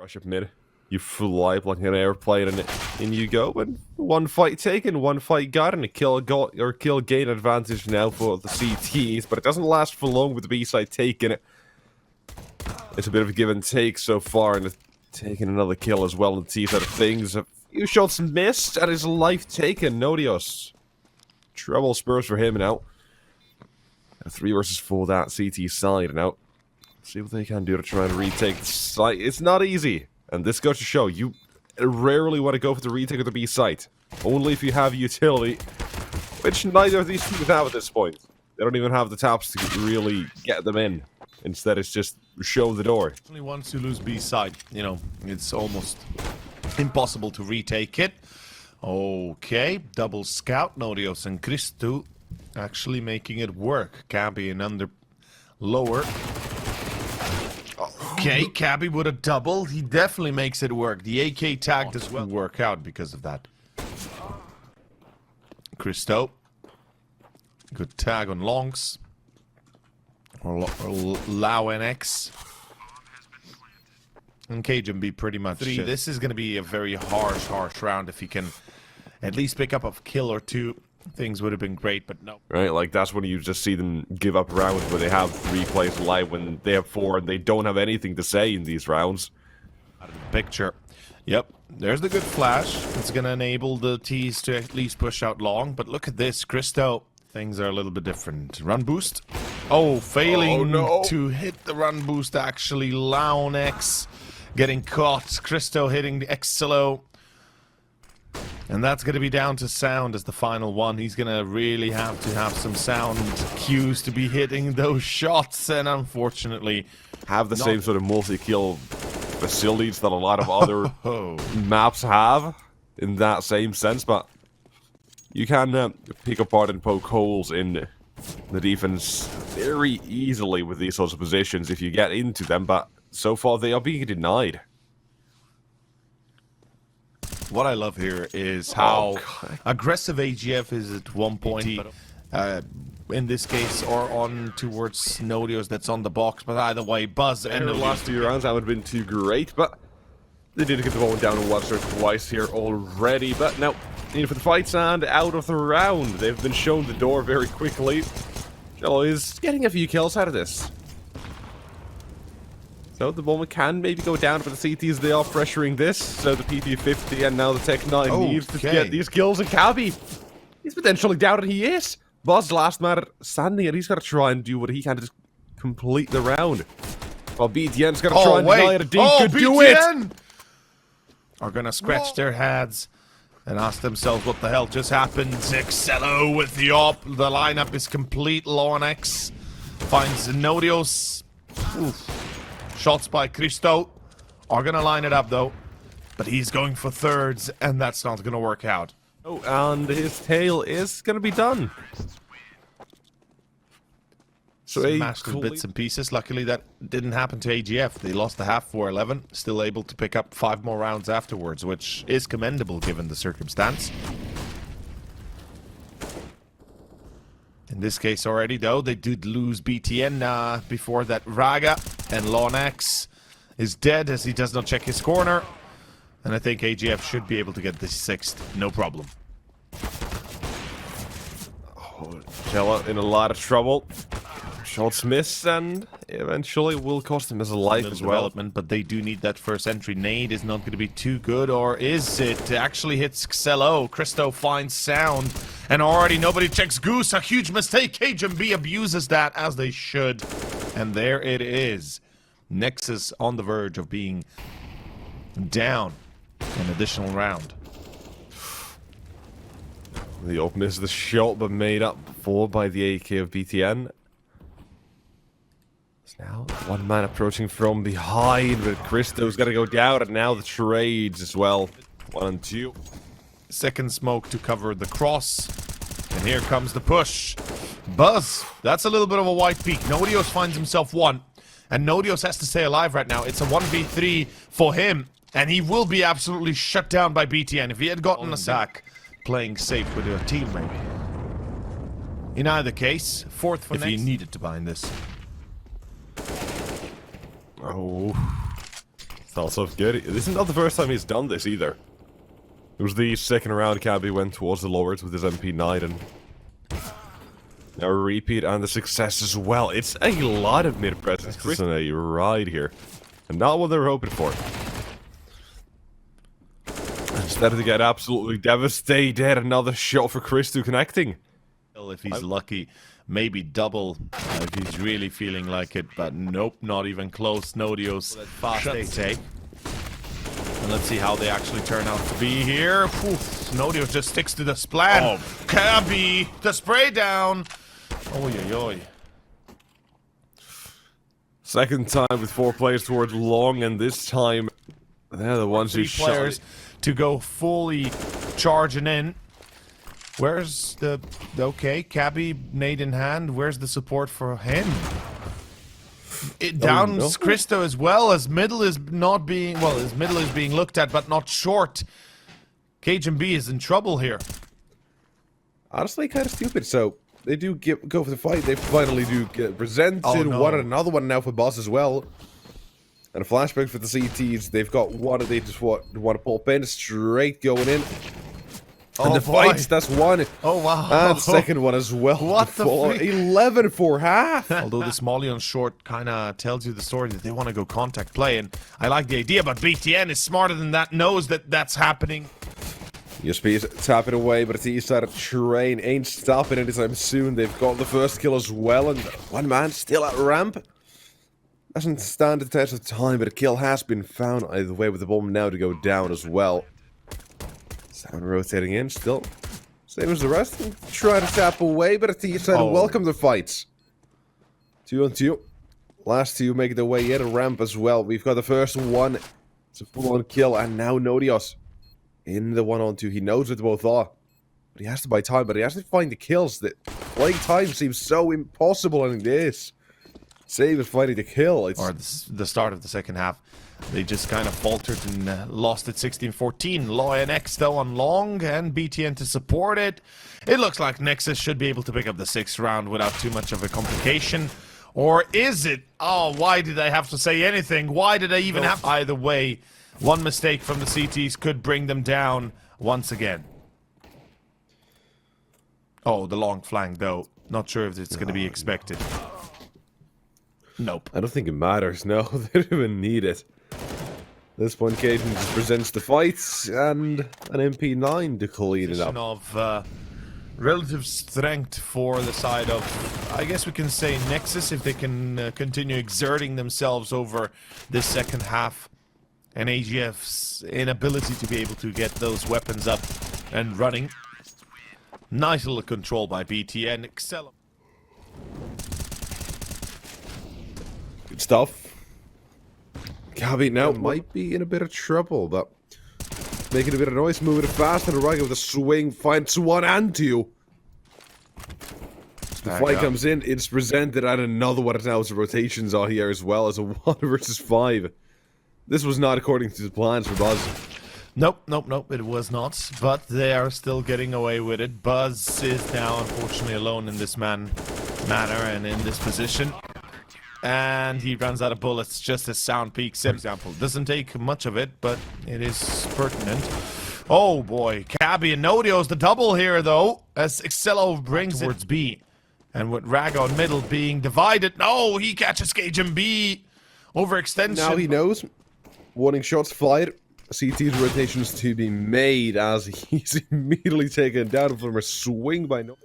Rush up mid. You fly up like an airplane, and in you go. And one fight taken, one fight got, and a kill gain advantage now for the CTs. But it doesn't last for long with the B side taking it. It's a bit of a give and take so far, and taking another kill as well on the T side of things. A few shots missed, and his life taken. Nodios. Treble spurs for him now. A 3 versus 4 that CT side now. See what they can do to try and retake the site. It's not easy. And this goes to show, you rarely want to go for the retake of the B site. Only if you have utility, which neither of these teams have at this point. They don't even have the taps to really get them in. Instead, it's just show the door. Only once you lose B side, you know, it's almost impossible to retake it. Okay, double scout, Nodios and Christu actually making it work. Cabby and under lower. Okay, Cabby with a double. He definitely makes it work. The AK tag does well work out because of that. Christo. Good tag on longs. Or Lau NX. And KJB pretty much. This is going to be a very harsh round. If he can at least pick up a kill or two, things would have been great, but no. Right, like that's when you just see them give up rounds where they have 3 plays live when they have 4 and they don't have anything to say in these rounds. Out of the picture. Yep, there's the good flash. It's going to enable the T's to at least push out long, but look at this, Christo. Things are a little bit different. Run boost. Oh, failing to hit the run boost actually. Launex getting caught. Christo hitting the XLO. And that's going to be down to s0und as the final one. He's going to really have to have some s0und cues to be hitting those shots. And unfortunately, have the same sort of multi-kill facilities that a lot of other maps have in that same sense. But you can pick apart and poke holes in the defense very easily with these sorts of positions if you get into them. But so far, they are being denied. What I love here is how aggressive AGF is at one point. In this case, or on towards Nodios that's on the box. But either way, Buzz and the last 2 rounds haven't been too great, but they did get the ball down once or twice here already. But now, in for the fights and out of the round. They've been shown the door very quickly. Jello is getting a few kills out of this. So the moment can maybe go down for the CTs. They are pressuring this. So the PP50 and now the Tech-9 needs to get these kills. And Cabby, he's potentially down, and he is. Buzz last man standing, and he's got to try and do what he can to just complete the round. While BTN's got to try and deny it. Could do it. Are going to scratch their heads and ask themselves what the hell just happened. XLO with the op. The lineup is complete. Launex finds Nodios. Oof. Shots by Christo are going to line it up, though. But he's going for thirds, and that's not going to work out. Oh, and his tail is going to be done. So smashed in bits and pieces. Luckily, that didn't happen to AGF. They lost the half 4-11. Still able to pick up 5 more rounds afterwards, which is commendable given the circumstance. In this case already, though, they did lose BTN before that Raga. And Launex is dead as he does not check his corner. And I think AGF should be able to get the 6th, no problem. Oh, Jella in a lot of trouble. Shots miss, and eventually will cost him his life as well. But they do need that first entry. Nade is not going to be too good, or is it? It actually hits XLO. Christo finds s0und, and already nobody checks Goose. A huge mistake. KJB abuses that, as they should. And there it is. Nexus on the verge of being down an additional round. The op missed the shot, but made up for by the AK of BTN. Now, one man approaching from behind, but Christo's got to go down, and now the trades as well. 1 and 2. Second smoke to cover the cross. And here comes the push. Buzz, that's a little bit of a white peak. Nodios finds himself 1. And Nodios has to stay alive right now. It's a 1v3 for him. And he will be absolutely shut down by BTN. If he had gotten a sack, playing safe with a team, maybe. In either case, 4th for if he needed to bind this. Oh. Also good. This is not the first time he's done this either. It was the second round Cabby went towards the lowers with his MP9 and now a repeat and the success as well. It's a lot of mid presence. It's a ride here. And not what they were hoping for. Instead of to get absolutely devastated, another shot for Christo connecting. If he's lucky, maybe double if he's really feeling like it, but nope, not even close. Nodios fast they take. And let's see how they actually turn out to be here. Oof, Nodios just sticks to the splat. Oh, Cabby, the spray down. Oy, oy, oy. Second time with 4 players towards long, and this time they're the ones who players shot to go fully charging in. Where's the okay, Cabby, nade in hand? Where's the support for him? It downs Christo as well, as middle is not being, well, his middle is being looked at, but not short. KGB is in trouble here. Honestly, kind of stupid. So they do go for the fight. They finally do get presented. One and another one now for boss as well. And a flashback for the CTs. They've got one. They just want to pop in straight going in. And the fights, that's one. Oh, wow. And second one as well. What the freak? 11 for half. Although this molly on short kind of tells you the story that they want to go contact play. And I like the idea, but BTN is smarter than that, knows that that's happening. USP is tapping away, but it's the east side of train. Ain't stopping anytime soon. They've got the first kill as well. And one man still at ramp. Doesn't stand the test of time, but a kill has been found either way with the bomb now to go down as well. s0und rotating in still. Same as the rest. Try to tap away, but it's the east side to welcome the fights. 2 on 2. Last two make their way in a ramp as well. We've got the first one. It's a full-on kill, and now Nodios in the 1 on 2. He knows what they both are. But he has to buy time, but he has to find the kills. That playing time seems so impossible in this. Save is fighting to kill. It's or the start of the second half. They just kind of faltered and lost it 16-14. Law and X though on long and BTN to support it. It looks like Nexus should be able to pick up the 6th round without too much of a complication. Or is it? Oh, why did I have to say anything? Why did I even have... Either way, one mistake from the CTs could bring them down once again. Oh, the long flank though. Not sure if it's going to be expected. Nope. I don't think it matters, no. They don't even need it. At this point, Cajun just presents the fights and an MP9 to clean it up. Of relative strength for the side of, I guess we can say, Nexus, if they can continue exerting themselves over this second half. And AGF's inability to be able to get those weapons up and running. Nice little control by BTN. Excel. Good stuff. Cabby now might be in a bit of trouble, but making a bit of noise, moving it fast to the right with a swing, finds 1 and 2. The fight comes in, it's presented, and another one now. The rotations are here as well as a 1 versus 5. This was not according to the plans for Buzz. Nope, it was not. But they are still getting away with it. Buzz is now unfortunately alone in this manner and in this position. And he runs out of bullets just as s0und peaks, for example. Doesn't take much of it, but it is pertinent. Oh boy, Cabby and Nodios the double here though, as Excello brings towards B. And with Rago in middle being divided, no, he catches KGB. Overextension. Now he knows. Warning shots fired. CT's rotations to be made as he's immediately taken down from a swing by no.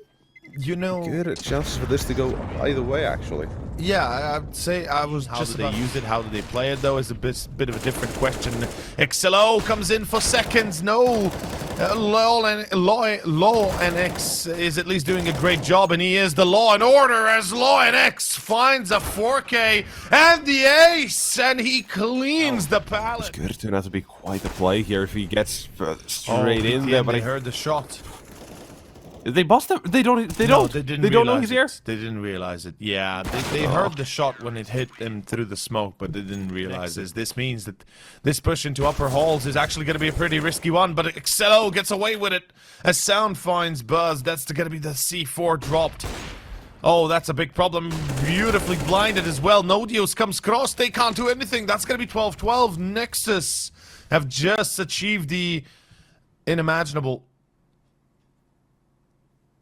You know, good chances for this to go either way, actually. Yeah, I'd say I was how just. How did they use it? How did they play it? Though is a bit of a different question. Excello comes in for seconds. No, Law and X is at least doing a great job, and he is the law and order as Law and X finds a 4K and the ace, and he cleans the pallet. It's good. It turned out to be quite the play here if he gets straight in there. But I heard the shot. They bust him. They don't know he's here. They didn't realize it. Yeah, they heard the shot when it hit them through the smoke, but they didn't realize it. This means that this push into upper halls is actually going to be a pretty risky one. But Excello gets away with it as s0und finds Buzz. That's going to be the C4 dropped. Oh, that's a big problem. Beautifully blinded as well. Nodios comes cross. They can't do anything. That's going to be 12-12. Nexus have just achieved the unimaginable.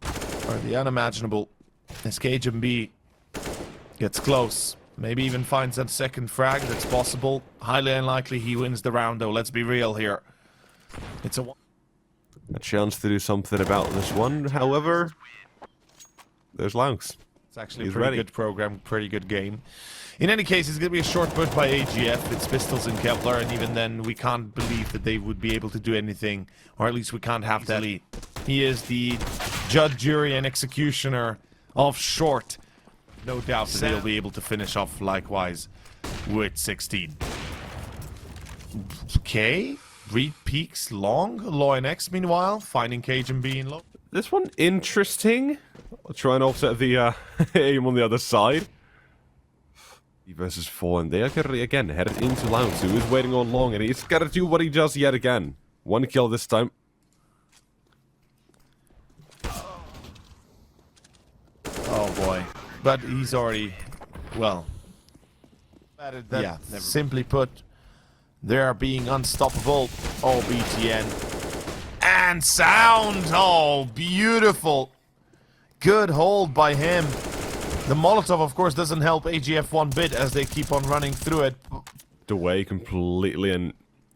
Or the unimaginable. SKHMB gets close. Maybe even finds that second frag. That's possible. Highly unlikely he wins the round, though. Let's be real here. It's a chance to do something about this one. However, there's Lounks. It's actually a pretty good program, pretty good game. In any case, it's going to be a short push by AGF. It's Pistols and Kepler, and even then, we can't believe that they would be able to do anything, or at least we can't have that lead. He is the judge, jury, and executioner of short. No doubt that he'll be able to finish off likewise with 16. Okay, Reed peaks long. Loy X, meanwhile, finding Cage and being low. This one interesting. I'll try and offset the aim on the other side. Versus 4, and they are currently again headed into Lounge, who is waiting on long, and he's got to do what he does yet again. One kill this time. Oh boy. But he's already, well, yeah, simply put, they are being unstoppable. Oh, BTN. And s0und. Oh, beautiful. Good hold by him. The Molotov, of course, doesn't help AGF one bit as they keep on running through it. Away completely, and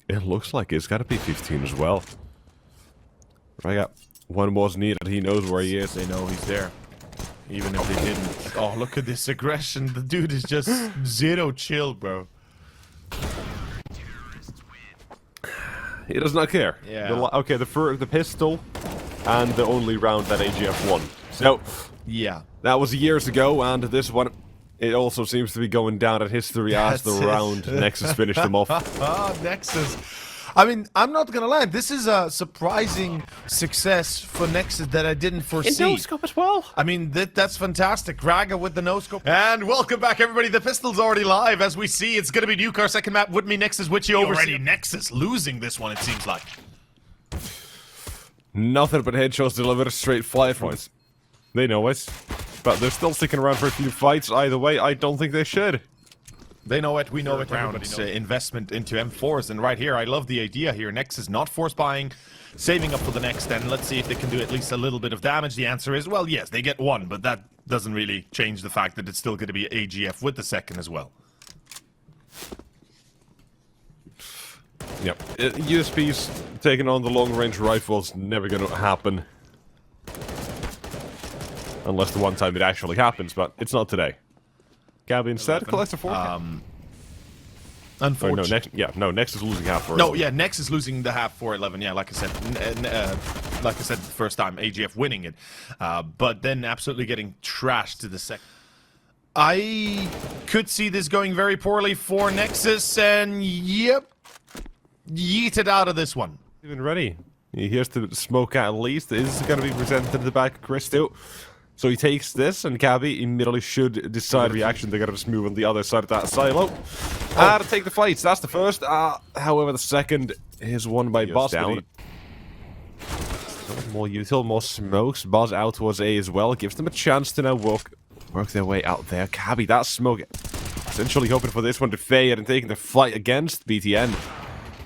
it looks like it's got to be 15 as well. I got one more needed. He knows where he is. They know he's there. Even if they didn't. Oh, look at this aggression. The dude is just zero chill, bro. He does not care. Yeah. Okay, the pistol and the only round that AGF won. So, yeah. That was years ago, and this one, it also seems to be going down in history as the round Nexus finished them off. Oh, Nexus. I mean, I'm not gonna lie, this is a surprising success for Nexus that I didn't foresee. In no-scope as well. I mean, that's fantastic. Raga with the no-scope. And welcome back, everybody. The pistol's already live. As we see, it's gonna be Nuke, our second map. With me, Nexus, which you already Nexus losing this one, it seems like. Nothing but headshots delivered straight fire from us. They know it. But they're still sticking around for a few fights. Either way, I don't think they should. They know it, we know it, everybody's investment into M4s, and right here, I love the idea here. Nexus not force buying, saving up for the next, and let's see if they can do at least a little bit of damage. The answer is, well, yes, they get one, but that doesn't really change the fact that it's still going to be AGF with the second as well. Yep. USP's taking on the long-range rifles never going to happen. Unless the one time it actually happens, but it's not today. Gabby instead collects a 4K. Unfortunately. Nexus losing half for 11. No, yeah, Nexus losing the half for 11. Yeah, like I said, the first time AGF winning it, but then absolutely getting trashed to the second. I could see this going very poorly for Nexus, and yep, yeeted out of this one. Even ready. He hears the smoke at least. This is going to be presented to the back of Christo. So he takes this, and Gabby immediately should decide reaction. They're going to just move on the other side of that silo. To take the fights. That's the first. However, the second is won by Buzz down. More util, more smokes. Buzz out towards A as well. Gives them a chance to now work their way out there. Gabby, that smoke. Essentially hoping for this one to fade and taking the fight against BTN.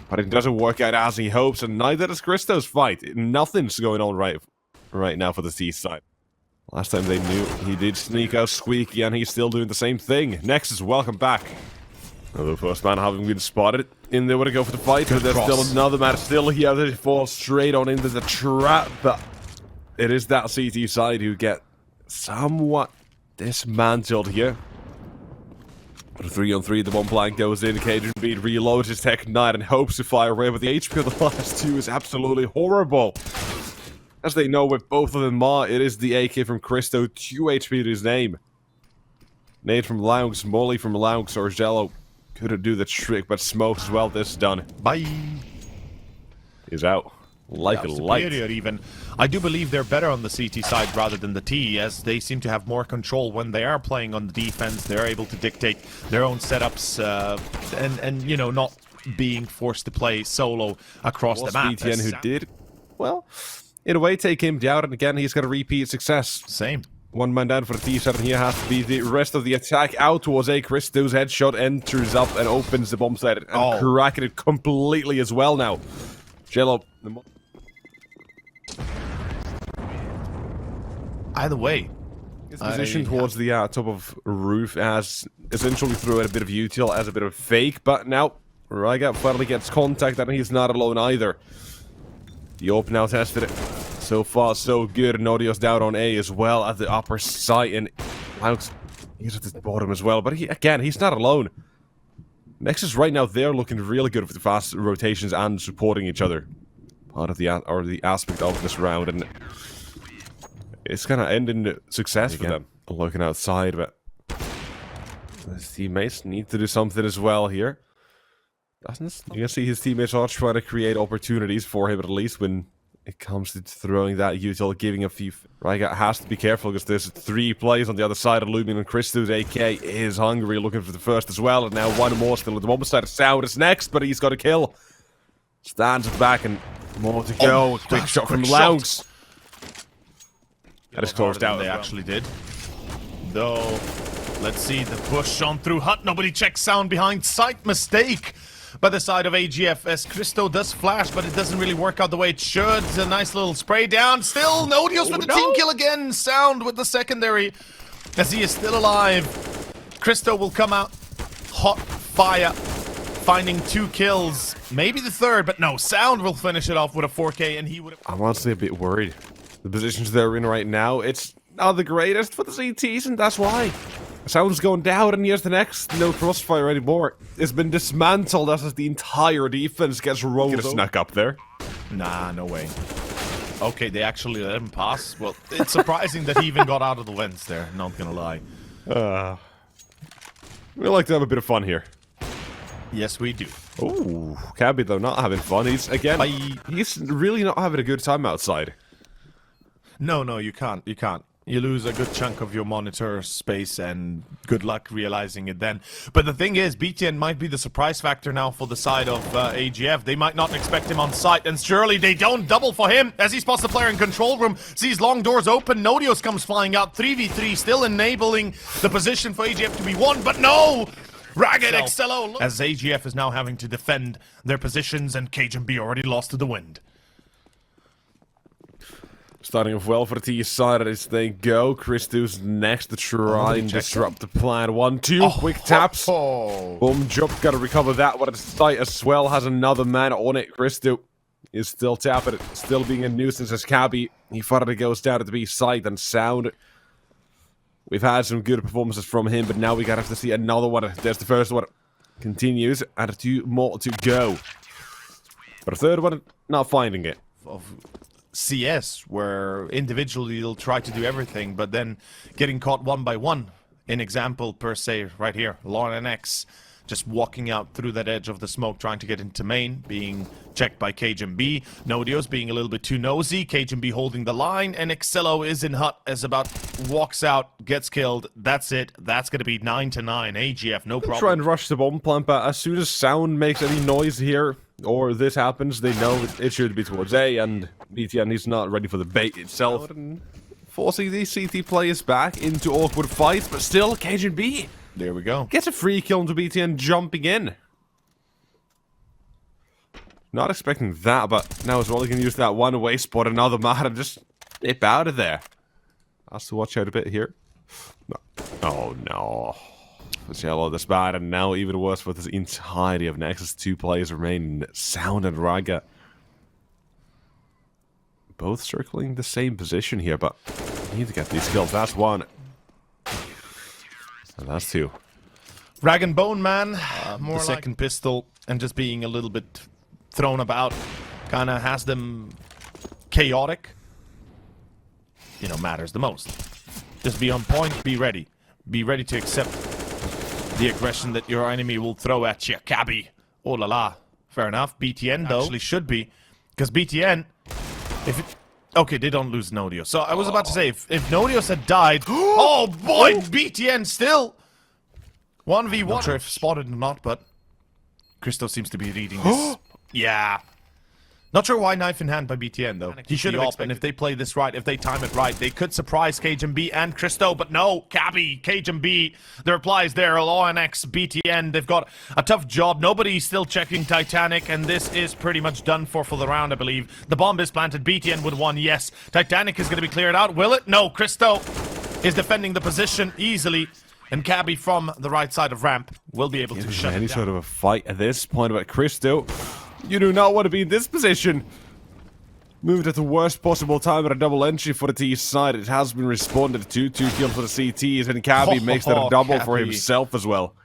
But it doesn't work out as he hopes, and neither does Christo's fight. Nothing's going on right now for the T side. Last time they knew, he did sneak out squeaky, and he's still doing the same thing. Nexus, welcome back. The first man having been spotted in there to go for the fight, but there's still another man still here that falls straight on into the trap, but it is that CT side who get somewhat dismantled here. But a 3-on-3, the one blank goes in, Cajun Beat reloads his Tech Knight and hopes to fire away, but the HP of the last two is absolutely horrible. As they know with both of them are, it is the AK from Christo, 2 HP to his name. Nade from Laux, Molly from Laux, or Jello couldn't do the trick, but Smokes as well, this done. Bye! He's out. Like a light. Even. I do believe they're better on the CT side rather than the T, as they seem to have more control when they are playing on the defense. They're able to dictate their own setups, and you know, not being forced to play solo across the map. BTN who did, well, in a way, take him down, and again, he's got a repeat success. Same. One man down for the T-shirt, and here has to be the rest of the attack out towards A. Christo's headshot enters up and opens the bomb site and cracking it completely as well now. Jello. Either way. His position towards the top of roof as essentially threw in a bit of util as a bit of fake, but now HiGHLiGHTS finally gets contact and he's not alone either. The open now tested it. So far, so good. Nodio's down on A as well at the upper site, and he's at the bottom as well. But he's not alone. Nexus right now, they're looking really good with the fast rotations and supporting each other. Part of the aspect of this round, and it's gonna end in success for them. Looking outside, but his teammates need to do something as well here. You can see his teammates are trying to create opportunities for him, at least when it comes to throwing that util, giving a few. HiGHLiGHTS has to be careful because there's 3 plays on the other side of Lumion, and Christo's AK is hungry, looking for the first as well, and now one more still at the bomb side. s0und is next, but he's got a kill. Stands back and more to go. Quick shot from s0und. That is closed out. They actually did. Though, let's see the push on through hut. Nobody checks s0und behind sight. Mistake by the side of AGF as Christo does flash, but it doesn't really work out the way it should. A nice little spray down. Still, Nodios with the team kill again. s0und with the secondary as he is still alive. Christo will come out hot fire, finding 2 kills. Maybe the third, but no. s0und will finish it off with a 4K, and he would have... I'm honestly a bit worried. The positions they're in right now, it's not the greatest for the CTs, and that's why. s0und's going down, and here's the next. No crossfire anymore. It's been dismantled as the entire defense gets rolled. Get a snuck up there. Nah, no way. Okay, they actually let him pass. Well, it's surprising that he even got out of the lens there, not gonna lie. We like to have a bit of fun here. Yes, we do. Ooh, Cabby though not having fun. He's really not having a good time outside. No, you can't. You can't. You lose a good chunk of your monitor space, and good luck realizing it then. But the thing is, BTN might be the surprise factor now for the side of AGF. They might not expect him on site, and surely they don't double for him as he spots the player in control room, sees long doors open. Nodios comes flying out, 3v3, still enabling the position for AGF to be won, but no! Ragged XLO, as AGF is now having to defend their positions, and KGB already lost to the wind. Starting off well for the T side as they go. Christo's next to try and disrupt the plan. 1, 2, quick taps. Boom, jump, gotta recover that one at sight as well. Has another man on it. Christo is still tapping it, still being a nuisance as Cabby. He finally goes down to the B side and s0und. We've had some good performances from him, but now we gotta have to see another one. There's the first one. Continues, and 2 more to go. But a third one, not finding it. CS, where individually you'll try to do everything, but then getting caught one by one. An example per se, right here, Lauren X just walking out through that edge of the smoke, trying to get into main, being checked by KGB. Nodios being a little bit too nosy, KGB holding the line, and XLO is in hut as about walks out, gets killed. That's it. That's going to be 9-9. AGF, no problem. Try and rush the bomb plant, but as soon as s0und makes any noise here, or this happens, they know it should be towards A, and BTN is not ready for the bait itself. Forcing these CT players back into awkward fights, but still, KGB. There we go. Gets a free kill into BTN jumping in. Not expecting that, but now as well, he can use that one-way spot, another man, and just dip out of there. Has to watch out a bit here. No. Oh, no. Yellow this bad, and now even worse with this entirety of Nexus. 2 players remaining, s0und and HiGHLiGHTS. Both circling the same position here, but we need to get these kills. That's 1. And that's 2. Rag and Bone Man, more the second pistol, and just being a little bit thrown about, kind of has them chaotic. You know, matters the most. Just be on point, be ready. Be ready to accept the aggression that your enemy will throw at you. Cabby. Oh la la. Fair enough. BTN, though, actually should be. Because BTN, if it... Okay, they don't lose Nodios. So I was about to say, if Nodios had died... Oh boy, BTN still! 1v1. Not sure if spotted or not, but... Christo seems to be reading this. Yeah. Not sure why knife in hand by BTN though. He should have expected. And if they play this right, if they time it right, they could surprise CageandB and Christo. But no, Cabby, CageandB, the replies there. LawNX, BTN, they've got a tough job. Nobody's still checking Titanic, and this is pretty much done for the round, I believe. The bomb is planted. BTN would won. Yes, Titanic is going to be cleared out. Will it? No. Christo is defending the position easily. And Cabby from the right side of ramp will be able to shut any it down. sort of a fight at this point about Christo. You do not want to be in this position. Moved at the worst possible time at a double entry for the T side. It has been responded to. 2 kills for the CTs, and Cabby makes that a double for himself as well.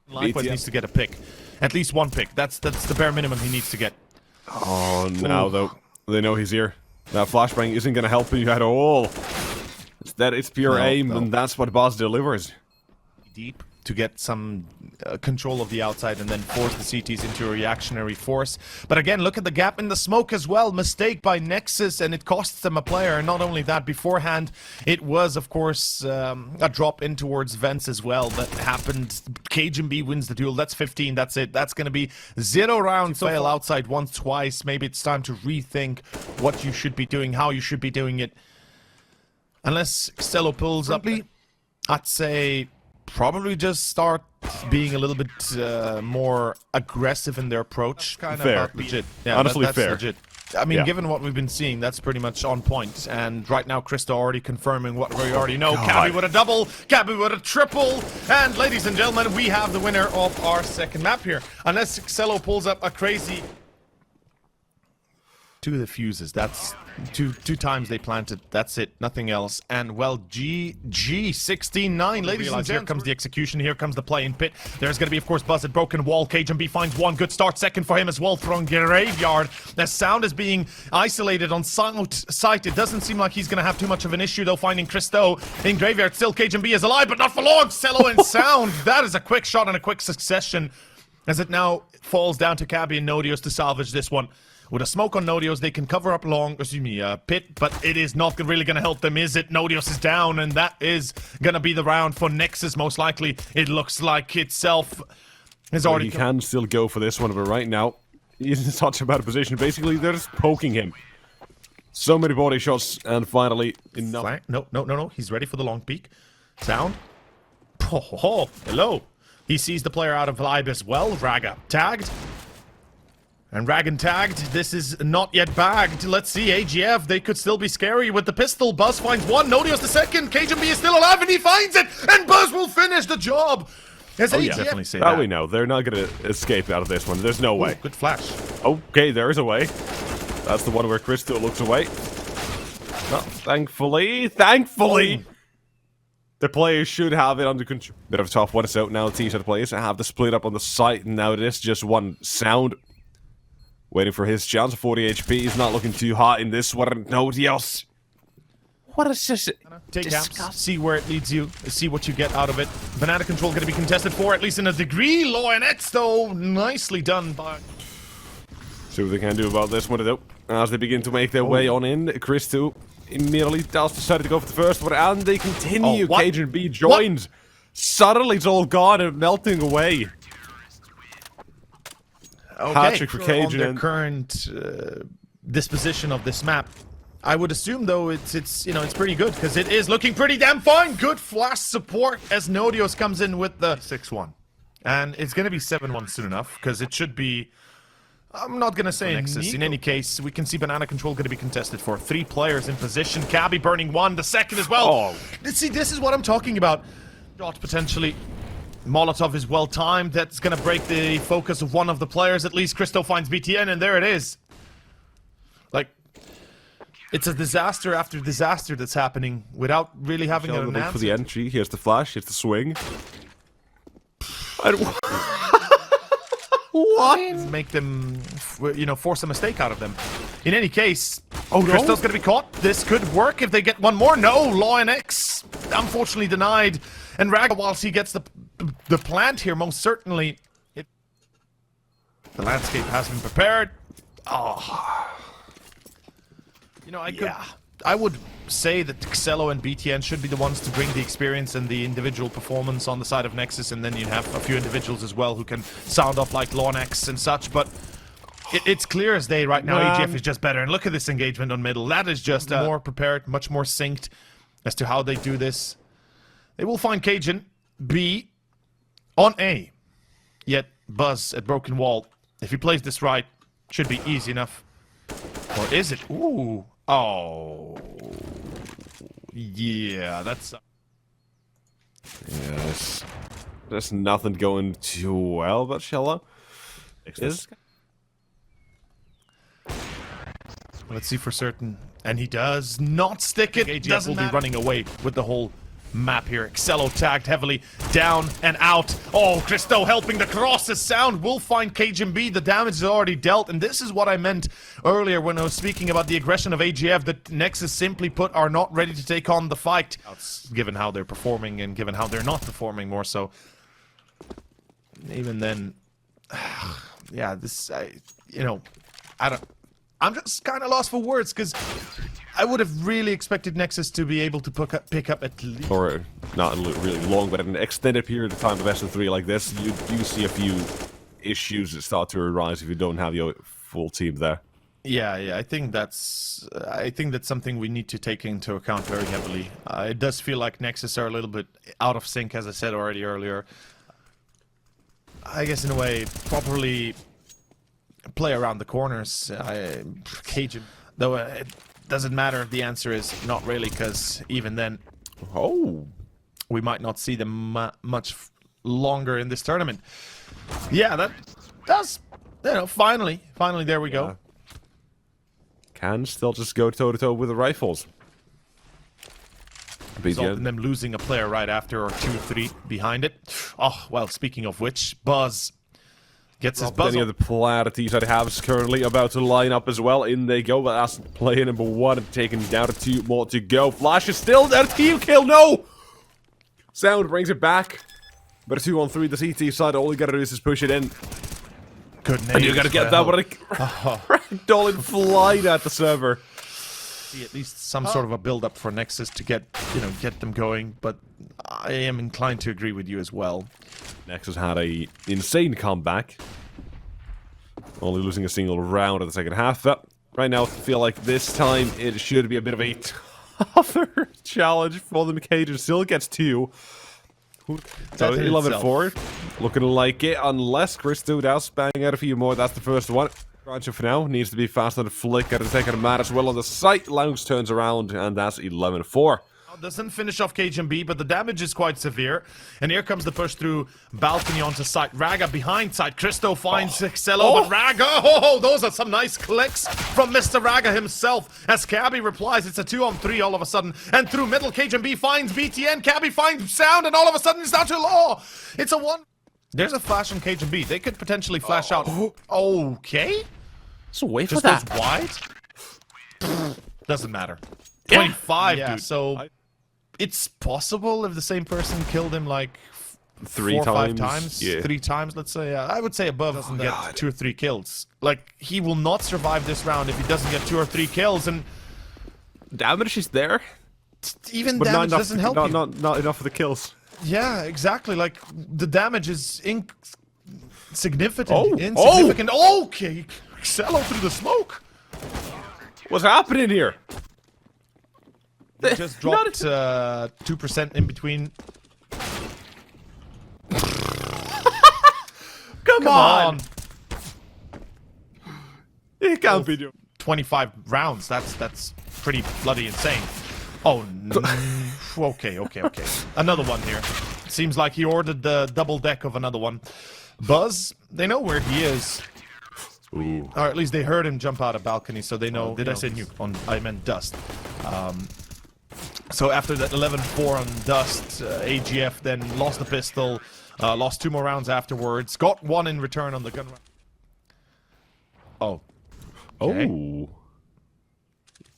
Likewise needs to get a pick. At least one pick. That's the bare minimum he needs to get. Oh, now though. They know he's here. That flashbang isn't going to help you at all. It's pure aim, and that's what Boss delivers. Deep to get some control of the outside and then force the CTs into a reactionary force. But again, look at the gap in the smoke as well. Mistake by Nexus, and it costs them a player. And not only that, beforehand, it was, of course, a drop in towards vents as well. That happened. CageandB wins the duel. That's 15. That's it. That's going to be 0 round fail outside once, twice. Maybe it's time to rethink what you should be doing, how you should be doing it. Unless Xelo pulls up, I'd say probably just start being a little bit more aggressive in their approach. Kind of fair. Legit. Yeah, honestly that's fair. Legit. I mean, given what we've been seeing, that's pretty much on point. And right now, Christo already confirming what we already know. Cabby with a double, Cabby with a triple. And ladies and gentlemen, we have the winner of our second map here. Unless Xelo pulls up a crazy... 2 of the fuses, that's two times they planted, that's it, nothing else. And well, GG 16-9, ladies and gentlemen. Here comes the execution, here comes the play in pit. There's going to be, of course, Buzz at broken wall. CageandB finds one good start, second for him as well, throwing graveyard. The s0und is being isolated on site. It doesn't seem like he's going to have too much of an issue though, finding Christo in graveyard. Still CageandB is alive, but not for long. Xelo and s0und, that is a quick shot and a quick succession, as it now falls down to Cabby and Nodios to salvage this one. With a smoke on Nodios, they can cover up long, pit, but it is not really going to help them, is it? Nodios is down, and that is going to be the round for Nexus, most likely. It looks like itself is already... He can still go for this one, but right now, he's in such a bad position. Basically, they're just poking him. So many body shots, and finally, enough. No. He's ready for the long peek. s0und. Oh, hello. He sees the player out of live as well. Raga tagged. And Ragan tagged. This is not yet bagged. Let's see, AGF, they could still be scary with the pistol. Buzz finds one, Nodios the second. CageandB is still alive, and he finds it! And Buzz will finish the job! As AGF... yeah, definitely say that. We know. They're not going to escape out of this one. There's no way. Good flash. Okay, there is a way. That's the one where Christo looks away. Oh, thankfully, the players should have it under control. Bit of a tough one. So now the T-side players have to split up on the site, and now it is just one s0und. Waiting for his chance. 40 HP. He's not looking too hot in this one. Nobody else. What is this? Take gaps. See where it leads you. See what you get out of it. Banana control going to be contested for, at least in a degree. LawNX, though. Nicely done by... See what they can do about this one, though. As they begin to make their way on in. Christo immediately does decide to go for the first one. And they continue. CageandB joins. Suddenly it's all gone and melting away. Okay, for Cage on their current disposition of this map, I would assume though it's pretty good because it is looking pretty damn fine. Good flash support as Nodios comes in with the 6-1, and it's gonna be 7-1 soon enough because it should be. I'm not gonna say Nexus. In any case, we can see banana control gonna be contested for 3 players in position. Cabby burning one, the second as well. Oh. See, this is what I'm talking about. Shot potentially. Molotov is well timed. That's gonna break the focus of one of the players. At least Christo finds BTN, and there it is. Like, it's a disaster after disaster that's happening without really having an answer. For the entry, here's the flash, here's the swing. What? Make them, force a mistake out of them. In any case, Christo's gonna be caught. This could work if they get one more. No, LawNX, unfortunately denied. And Raga, whilst he gets the plant here, most certainly, the landscape has been prepared. Oh. I would say that Xelo and BTN should be the ones to bring the experience and the individual performance on the side of Nexus, and then you have a few individuals as well who can sound off like LawNX and such, but It's clear as day right now. AGF is just better. And look at this engagement on middle. That is just more prepared, much more synced as to how they do this. They will find Cajun B on A. Yet Buzz at Broken Wall, if he plays this right, should be easy enough. Or is it? Ooh. Oh. Yeah, that's... Yes. There's nothing going too well, but Shella is... Let's see for certain. And he does not stick it. AGF will be running away with the whole map here. Xelo tagged heavily down and out. Oh, Christo helping the cross. The sound will find Cajun B. The damage is already dealt. And this is what I meant earlier when I was speaking about the aggression of AGF, that Nexus simply put are not ready to take on the fight. Given how they're performing and given how they're not performing more so. Even then, yeah, this, you know, I'm just kind of lost for words, because I would have really expected Nexus to be able to pick up at least... Or not really long, but an extended period of time of S3 like this, you do see a few issues that start to arise if you don't have your full team there. Yeah, I think that's something we need to take into account very heavily. It does feel like Nexus are a little bit out of sync, as I said already earlier. I guess in a way, properly play around the corners. Cajun, though it doesn't matter if the answer is not really, because even then, we might not see them much longer in this tournament. Yeah, that does, you know, finally there we go. Can still just go toe-to-toe with the rifles. Result in them losing a player right after, or 2-3 behind it. Oh, well, speaking of which, Buzz gets his buzz. Any of the polarities that have is currently about to line up as well. In they go, but that's player number 1 taken down to 2 more to go. Flash is still there. Team kill, no! s0und brings it back. But a 2-on-3, the CT side, all you gotta do is just push it in. Good name. And you gotta get that one. Ragdoll in flight at the server. At least some sort of a build-up for Nexus to get them going, but I am inclined to agree with you as well. Nexus had a insane comeback, only losing a single round in the second half. But right now, I feel like this time it should be a bit of a tougher challenge for them. Cajun still gets 2. So 11-4, looking like it, unless Christo does bang out a few more. That's the first one. Rancher for now needs to be fast on the flick at the second man as well on the site. Lounge turns around, and that's 11-4. Doesn't finish off Cajun B, but the damage is quite severe. And here comes the push through balcony onto site. Raga behind site. Christo finds Xelo, but Raga, those are some nice clicks from Mr. Raga himself. As Cabby replies, it's a 2-on-3 all of a sudden. And through middle, Cajun B finds BTN. Cabby finds s0und, and all of a sudden it's down to Law. It's a 1. There's a flash from Cajun B. They could potentially flash out. Okay. So wait for just that. Goes wide. Doesn't matter. 25, dude. So it's possible if the same person killed him like 4 or 5 times. Yeah. 3 times, let's say. I would say above doesn't get 2 or 3 kills. Like, he will not survive this round if he doesn't get 2 or 3 kills. And damage is there. Even but damage doesn't help you. Not enough for the kills. Yeah, exactly. Like, the damage is insignificant. Insignificant. Okay. Xelo through the smoke. What's happening here? They just dropped 2% in between. Come on. It can't be doing 25 rounds. That's pretty bloody insane. Oh, no. Okay. Another one here. Seems like he ordered the double deck of another one. Buzz, they know where he is. Ooh. Or at least they heard him jump out of balcony, so they know. Did I say nuke? I meant dust. So after that 11-4 on dust, AGF then lost the pistol, lost 2 more rounds afterwards, got 1 in return on the gun. Okay.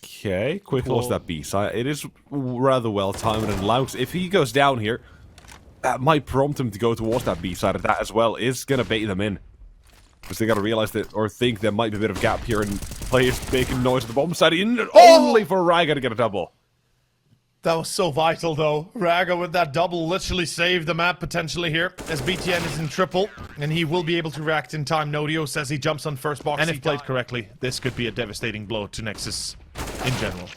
Okay, quick lost that B side. It is rather well timed, and Laux, if he goes down here, that might prompt him to go towards that B side, and that as well is gonna bait them in. Because they gotta realize that, or think there might be a bit of gap here, and players making noise at the bomb side, only for Raga to get a double. That was so vital, though. Raga with that double literally saved the map potentially here, as BTN is in triple, and he will be able to react in time. Nodio says he jumps on first box, and if played correctly, this could be a devastating blow to Nexus in general.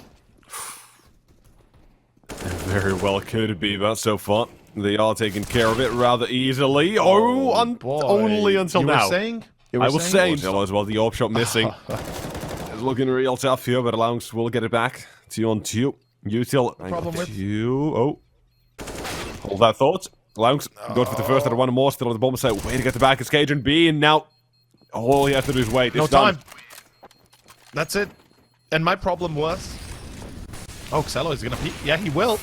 Very well could be, but so far, they are taking care of it rather easily. Only until now. I was saying, as well, the AWP shot missing. It's looking real tough here, but Lounge will get it back. 2-on-2. Util. Problem with you. Oh. Hold that thought. Lounge goes for the first out of one more. Still on the bomb site. Way to get the back. It's Cage and B, and now all he has to do is wait. No it's time. Done. That's it. And my problem was... Oh, Xelo is gonna peek. Yeah, he will.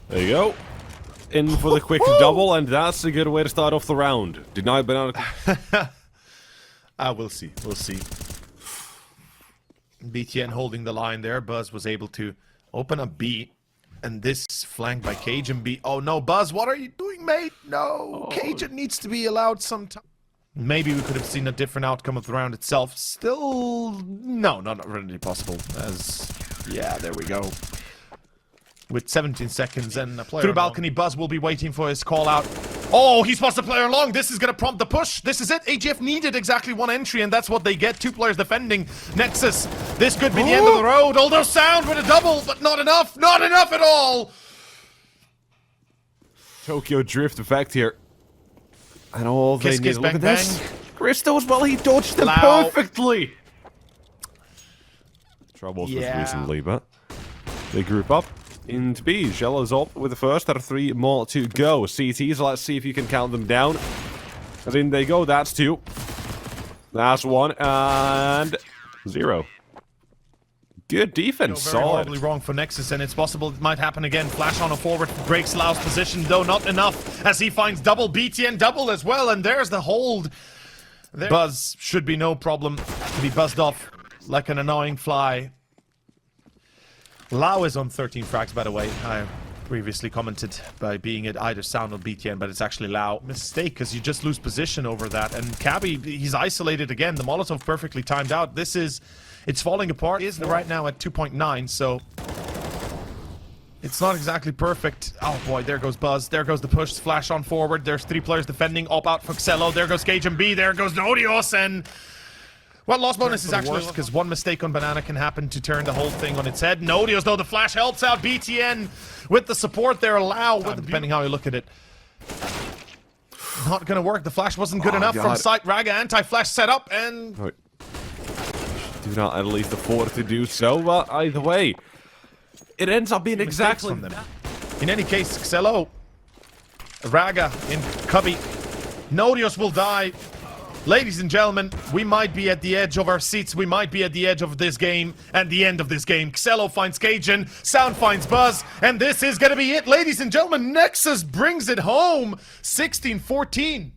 There you go. In for the quick double, and that's a good way to start off the round. Denied banana. We'll see. We'll see. BTN holding the line there. Buzz was able to open up B. And this flanked by Cage and B. Oh no, Buzz, what are you doing, mate? No, Cage needs to be allowed some time. Maybe we could have seen a different outcome of the round itself. Still, no, not really possible. As, yeah, there we go. With 17 seconds and a player through balcony, Buzz will be waiting for his call out. Oh, he's supposed to play along. This is going to prompt the push. This is it. AGF needed exactly one entry, and that's what they get. Two players defending Nexus. This could be the end of the road. Although s0und with a double, but not enough. Not enough at all. Tokyo Drift effect here. And all they need. Look bang, at this. Crystal as well. He dodged them perfectly. Troubles with recently, but they group up. Into B, Jello's up with the first out of 3 more to go. CTs, let's see if you can count them down. And in they go, that's 2. That's 1, and 0. Good defense, Very solid. horribly wrong for Nexus, and it's possible it might happen again. Flash on a forward, breaks Lau's position, though not enough, as he finds double, BTN double as well, and there's the hold. Buzz should be no problem to be buzzed off like an annoying fly. Lau is on 13 frags, by the way. I previously commented by being it either s0und or BTN, but it's actually Lau. Mistake, because you just lose position over that. And Cabby, he's isolated again. The Molotov perfectly timed out. This is... It's falling apart. He is right now at 2.9, so... It's not exactly perfect. Oh boy, there goes Buzz. There goes the push. Flash on forward. There's 3 players defending. Op out for Xelo. There goes Cage and B. There goes Nodios, and... Well, loss bonus is actually because one mistake on Banana can happen to turn the whole thing on its head. Nodios, though, the flash helps out BTN with the support there. Allow, depending how you look at it. Not gonna work. The flash wasn't good enough from site. Raga anti-flash set up, and... Do not at least afford to do so, but either way, it ends up being exactly that. In any case, Xelo, Raga in Cubby. Nodios will die. Ladies and gentlemen, we might be at the edge of our seats. We might be at the edge of this game and the end of this game. Xelo finds Cajun, s0und finds Buzz, and this is going to be it. Ladies and gentlemen, Nexus brings it home. 16-14.